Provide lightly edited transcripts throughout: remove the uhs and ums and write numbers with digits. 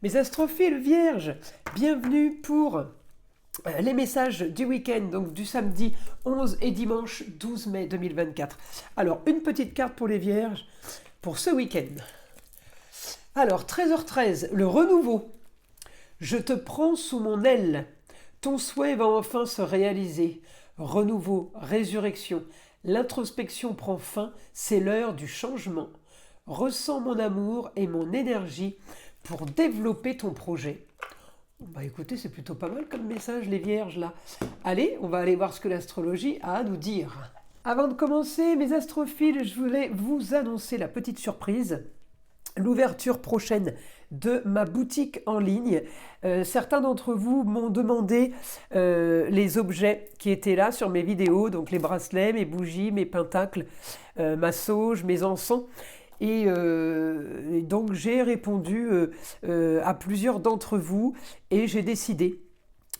Mes astrophiles vierges, bienvenue pour les messages du week-end, donc du samedi 11 et dimanche 12 mai 2024. Alors, une petite carte pour les vierges pour ce week-end. Alors, 13h13, le renouveau. Je te prends sous mon aile. Ton souhait va enfin se réaliser. Renouveau, résurrection. L'introspection prend fin, c'est l'heure du changement. Ressens mon amour et mon énergie pour développer ton projet. Bah écoutez, c'est plutôt pas mal comme message, les vierges, là. Allez, on va aller voir ce que l'astrologie a à nous dire. Avant de commencer, mes astrophiles, je voulais vous annoncer la petite surprise. L'ouverture prochaine de ma boutique en ligne. Certains d'entre vous m'ont demandé les objets qui étaient là sur mes vidéos, donc les bracelets, mes bougies, mes pentacles, ma sauge, mes encens. Et donc j'ai répondu à plusieurs d'entre vous et j'ai décidé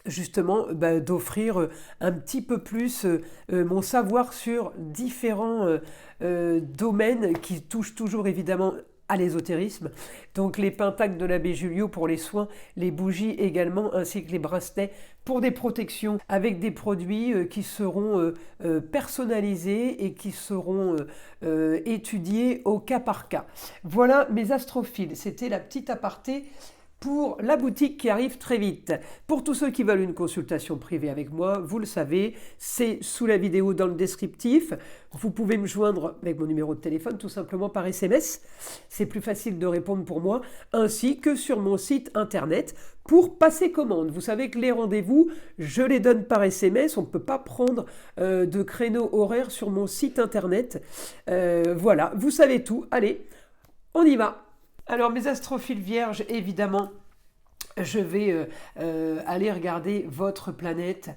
justement d'offrir un petit peu plus mon savoir sur différents domaines qui touchent toujours évidemment à l'ésotérisme. Donc les pentacles de l'abbé Julio pour les soins, les bougies également, ainsi que les bracelets pour des protections avec des produits qui seront personnalisés et qui seront étudiés au cas par cas. Voilà mes astrophiles, c'était la petite aparté pour la boutique qui arrive très vite. Pour tous ceux qui veulent une consultation privée avec moi, vous le savez, c'est sous la vidéo dans le descriptif. Vous pouvez me joindre avec mon numéro de téléphone tout simplement par SMS. C'est plus facile de répondre pour moi, ainsi que sur mon site internet pour passer commande. Vous savez que les rendez-vous, je les donne par SMS. On ne peut pas prendre de créneau horaire sur mon site internet. Voilà, vous savez tout. Allez, on y va. Alors mes astrophiles vierges, évidemment, je vais aller regarder votre planète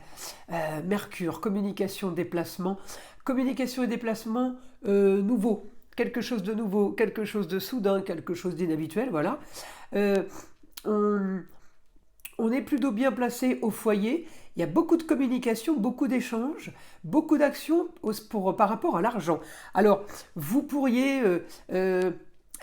Mercure, communication, déplacement. Communication et déplacement nouveau, quelque chose de nouveau, quelque chose de soudain, quelque chose d'inhabituel, voilà. On est plutôt bien placé au foyer. Il y a beaucoup de communication, beaucoup d'échanges, beaucoup d'actions par rapport à l'argent. Alors, vous pourriez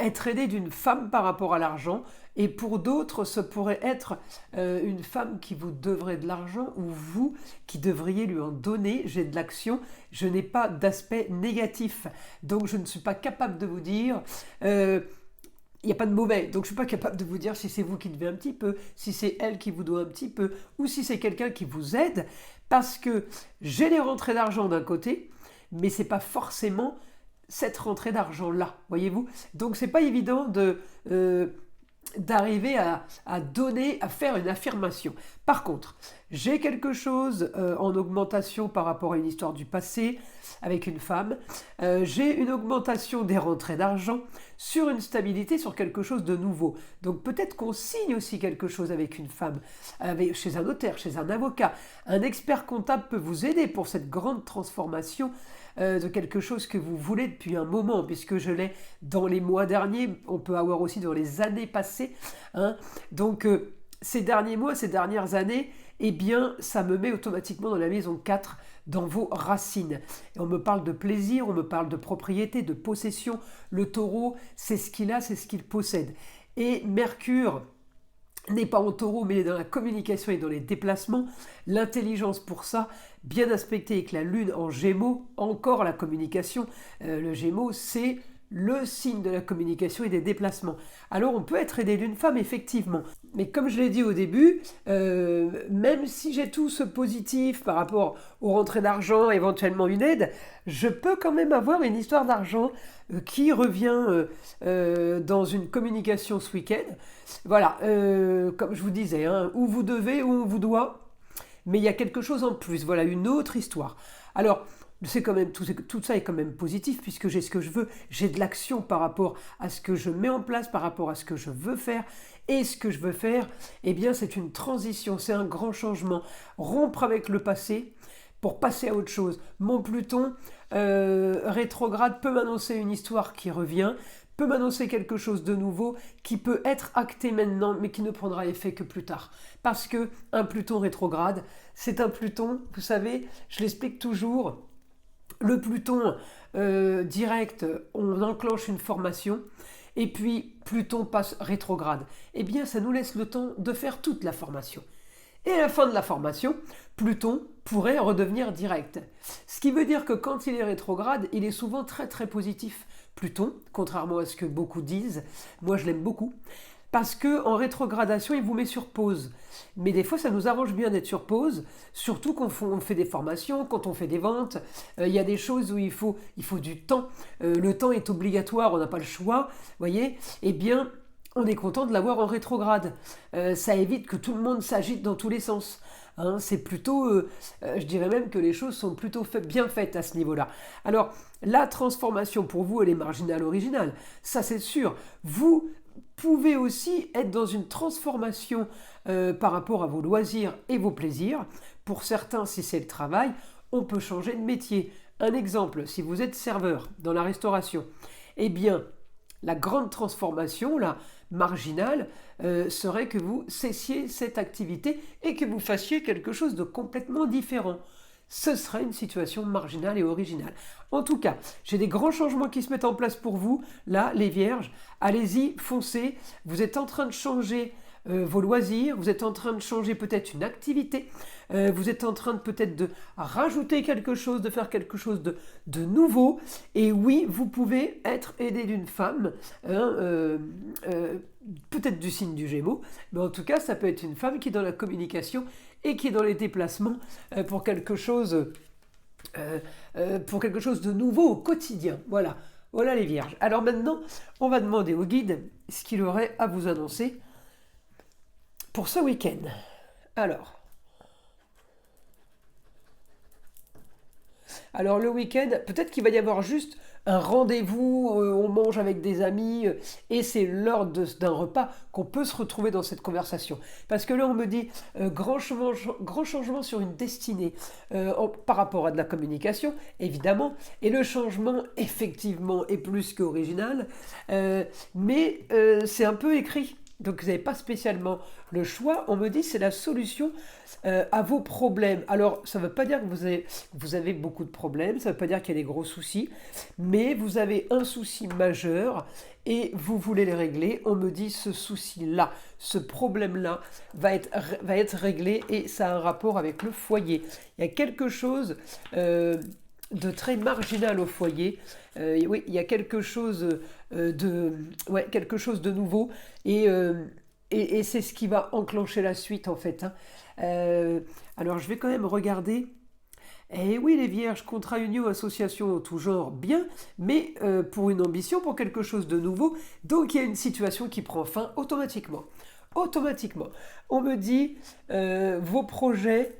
être aidé d'une femme par rapport à l'argent, et pour d'autres, ce pourrait être une femme qui vous devrait de l'argent ou vous qui devriez lui en donner. J'ai de l'action, je n'ai pas d'aspect négatif, donc je ne suis pas capable de vous dire... il n'y a pas de mauvais, donc je ne suis pas capable de vous dire si c'est vous qui devez un petit peu, si c'est elle qui vous doit un petit peu, ou si c'est quelqu'un qui vous aide, parce que j'ai les rentrées d'argent d'un côté, mais ce n'est pas forcément cette rentrée d'argent-là, voyez-vous. Donc c'est pas évident d'arriver à donner, à faire une affirmation. Par contre, j'ai quelque chose en augmentation par rapport à une histoire du passé avec une femme. J'ai une augmentation des rentrées d'argent sur une stabilité, sur quelque chose de nouveau. Donc peut-être qu'on signe aussi quelque chose avec une femme, chez un notaire, chez un avocat. Un expert comptable peut vous aider pour cette grande transformation de quelque chose que vous voulez depuis un moment, puisque je l'ai dans les mois derniers, on peut avoir aussi dans les années passées. Hein. Donc ces derniers mois, ces dernières années, eh bien, ça me met automatiquement dans la maison 4, dans vos racines. Et on me parle de plaisir, on me parle de propriété, de possession. Le taureau, c'est ce qu'il a, c'est ce qu'il possède. Et Mercure n'est pas en taureau, mais il est dans la communication et dans les déplacements. L'intelligence pour ça, bien aspectée avec la lune en gémeaux, encore la communication. Le gémeaux, c'est le signe de la communication et des déplacements. Alors on peut être aidé d'une femme, effectivement. Mais comme je l'ai dit au début, même si j'ai tout ce positif par rapport aux rentrées d'argent, éventuellement une aide, je peux quand même avoir une histoire d'argent qui revient dans une communication ce week-end. Voilà, comme je vous disais, hein, où vous devez, où on vous doit, mais il y a quelque chose en plus, voilà, une autre histoire. Alors, c'est quand même, tout ça est quand même positif puisque j'ai ce que je veux, j'ai de l'action par rapport à ce que je mets en place, par rapport à ce que je veux faire. Et ce que je veux faire, eh bien c'est une transition, c'est un grand changement. Rompre avec le passé pour passer à autre chose. Mon Pluton rétrograde peut m'annoncer une histoire qui revient, peut m'annoncer quelque chose de nouveau qui peut être acté maintenant, mais qui ne prendra effet que plus tard. Parce que un Pluton rétrograde, c'est un Pluton, vous savez, je l'explique toujours, le Pluton direct, on enclenche une formation, et puis Pluton passe rétrograde. Eh bien, ça nous laisse le temps de faire toute la formation. Et à la fin de la formation, Pluton pourrait redevenir direct. Ce qui veut dire que quand il est rétrograde, il est souvent très très positif. Pluton, contrairement à ce que beaucoup disent, moi je l'aime beaucoup, parce qu'en rétrogradation, il vous met sur pause. Mais des fois, ça nous arrange bien d'être sur pause, surtout quand on fait des formations, quand on fait des ventes. Il y a des choses où il faut du temps. Le temps est obligatoire, on n'a pas le choix, voyez. Eh bien, on est content de l'avoir en rétrograde. Ça évite que tout le monde s'agite dans tous les sens. Hein, c'est plutôt, je dirais même que les choses sont plutôt bien faites à ce niveau-là. Alors, la transformation pour vous, elle est marginale originale. Ça, c'est sûr. Vous pouvez aussi être dans une transformation par rapport à vos loisirs et vos plaisirs. Pour certains, si c'est le travail, on peut changer de métier. Un exemple, si vous êtes serveur dans la restauration, eh bien, la grande transformation, là, marginale, serait que vous cessiez cette activité et que vous fassiez quelque chose de complètement différent. Ce serait une situation marginale et originale. En tout cas, j'ai des grands changements qui se mettent en place pour vous. Là, les vierges, allez-y, foncez. Vous êtes en train de changer vos loisirs, vous êtes en train de changer peut-être une activité, vous êtes en train de peut-être de rajouter quelque chose, de faire quelque chose de nouveau. Et oui, vous pouvez être aidé d'une femme, hein, peut-être du signe du Gémeaux, mais en tout cas, ça peut être une femme qui est dans la communication et qui est dans les déplacements pour quelque chose de nouveau au quotidien. Voilà, voilà les vierges. Alors maintenant, on va demander au guide ce qu'il aurait à vous annoncer pour ce week-end. Alors le week-end, peut-être qu'il va y avoir juste un rendez-vous, on mange avec des amis, et c'est lors d'un repas qu'on peut se retrouver dans cette conversation. Parce que là, on me dit grand changement sur une destinée par rapport à de la communication, évidemment, et le changement, effectivement, est plus qu'original, mais c'est un peu écrit. Donc vous n'avez pas spécialement le choix. On me dit c'est la solution à vos problèmes. Alors ça ne veut pas dire que vous avez beaucoup de problèmes, ça ne veut pas dire qu'il y a des gros soucis, mais vous avez un souci majeur et vous voulez les régler. On me dit ce souci-là, ce problème-là va être réglé et ça a un rapport avec le foyer. Il y a quelque chose de très marginal au foyer. Oui, il y a quelque chose quelque chose de nouveau et c'est ce qui va enclencher la suite en fait. Hein. Alors je vais quand même regarder. Et oui, les vierges, contrat, union, association en tout genre, bien, mais pour une ambition, pour quelque chose de nouveau, donc il y a une situation qui prend fin automatiquement. Automatiquement. On me dit, vos projets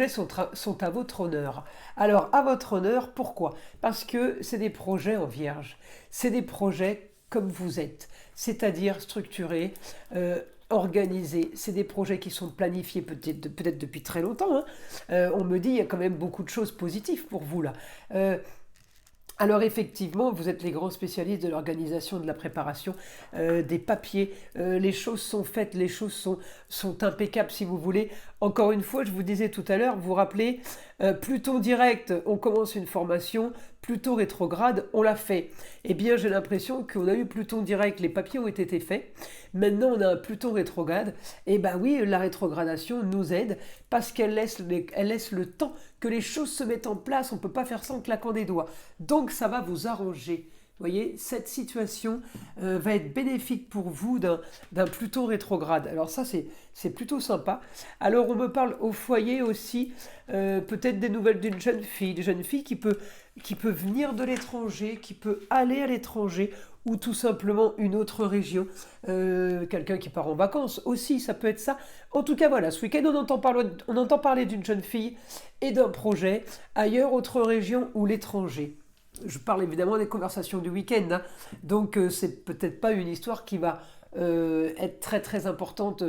sont à votre honneur. Alors, à votre honneur, pourquoi? Parce que c'est des projets en vierge. C'est des projets comme vous êtes, c'est-à-dire structurés, organisés. C'est des projets qui sont planifiés peut-être depuis très longtemps. Hein. On me dit il y a quand même beaucoup de choses positives pour vous là. Alors effectivement, vous êtes les grands spécialistes de l'organisation, de la préparation, des papiers. Les choses sont faites, les choses sont impeccables si vous voulez. Encore une fois, je vous disais tout à l'heure, vous vous rappelez, Pluton direct, on commence une formation, Pluton rétrograde, on l'a fait. Eh bien, j'ai l'impression qu'on a eu Pluton direct, les papiers ont été faits. Maintenant, on a un Pluton rétrograde. Et ben oui, la rétrogradation nous aide parce qu'elle laisse le temps que les choses se mettent en place. On ne peut pas faire ça en claquant des doigts. Donc, ça va vous arranger. Vous voyez, cette situation va être bénéfique pour vous d'un Pluton rétrograde. Alors ça, c'est plutôt sympa. Alors, on me parle au foyer aussi, peut-être des nouvelles d'une jeune fille qui peut venir de l'étranger, qui peut aller à l'étranger, ou tout simplement une autre région. Quelqu'un qui part en vacances aussi, ça peut être ça. En tout cas, voilà, ce week-end, on entend parler d'une jeune fille et d'un projet ailleurs, autre région ou l'étranger. Je parle évidemment des conversations du week-end, hein. Donc c'est peut-être pas une histoire qui va être très très importante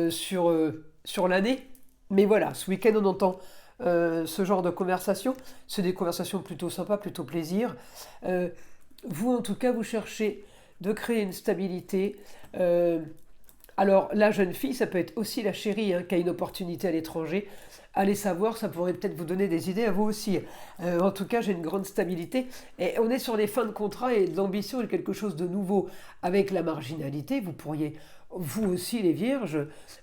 sur l'année, mais voilà, ce week-end on entend ce genre de conversation. C'est des conversations plutôt sympas, plutôt plaisir. Vous en tout cas, vous cherchez de créer une stabilité. Alors la jeune fille, ça peut être aussi la chérie hein, qui a une opportunité à l'étranger. allez savoir, ça pourrait peut-être vous donner des idées à vous aussi. En tout cas, j'ai une grande stabilité. Et on est sur les fins de contrat et l'ambition est quelque chose de nouveau. Avec la marginalité, vous pourriez, vous aussi les vierges,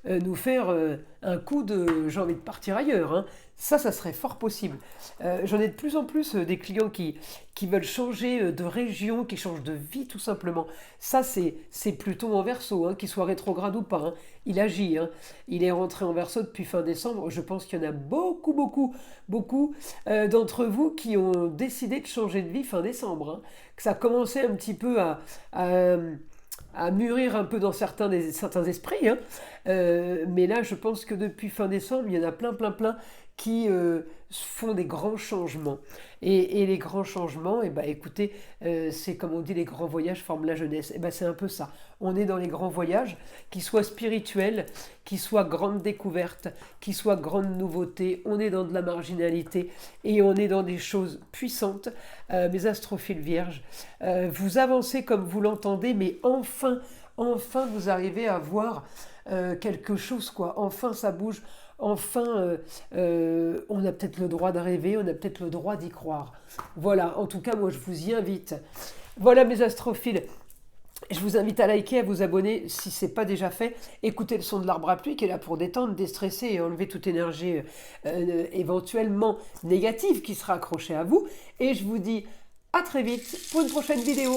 nous faire un coup de j'ai envie de partir ailleurs, hein. Ça serait fort possible. J'en ai de plus en plus des clients qui veulent changer de région, qui changent de vie tout simplement. Ça, c'est Pluton en Verseau, hein, qu'il soit rétrograde ou pas, hein. Il agit, hein. Il est rentré en Verseau depuis fin décembre. Je pense qu'il y en a beaucoup d'entre vous qui ont décidé de changer de vie fin décembre, hein. Que ça a commencé un petit peu à, à mûrir un peu dans certains esprits, hein. Mais là, je pense que depuis fin décembre, il y en a plein qui font des grands changements. Et les grands changements, eh ben, écoutez, c'est comme on dit, les grands voyages forment la jeunesse. Eh ben, c'est un peu ça. On est dans les grands voyages, qu'ils soient spirituels, qu'ils soient grandes découvertes, qu'ils soient grandes nouveautés. On est dans de la marginalité et on est dans des choses puissantes. Mes astrophiles vierges, vous avancez comme vous l'entendez, mais enfin, vous arrivez à voir quelque chose, quoi. Enfin, ça bouge. Enfin, on a peut-être le droit de rêver, on a peut-être le droit d'y croire. Voilà, en tout cas, moi, je vous y invite. Voilà, mes astrophiles. Je vous invite à liker, à vous abonner si ce n'est pas déjà fait. Écoutez le son de l'arbre à pluie qui est là pour détendre, déstresser et enlever toute énergie éventuellement négative qui sera accrochée à vous. Et je vous dis à très vite pour une prochaine vidéo.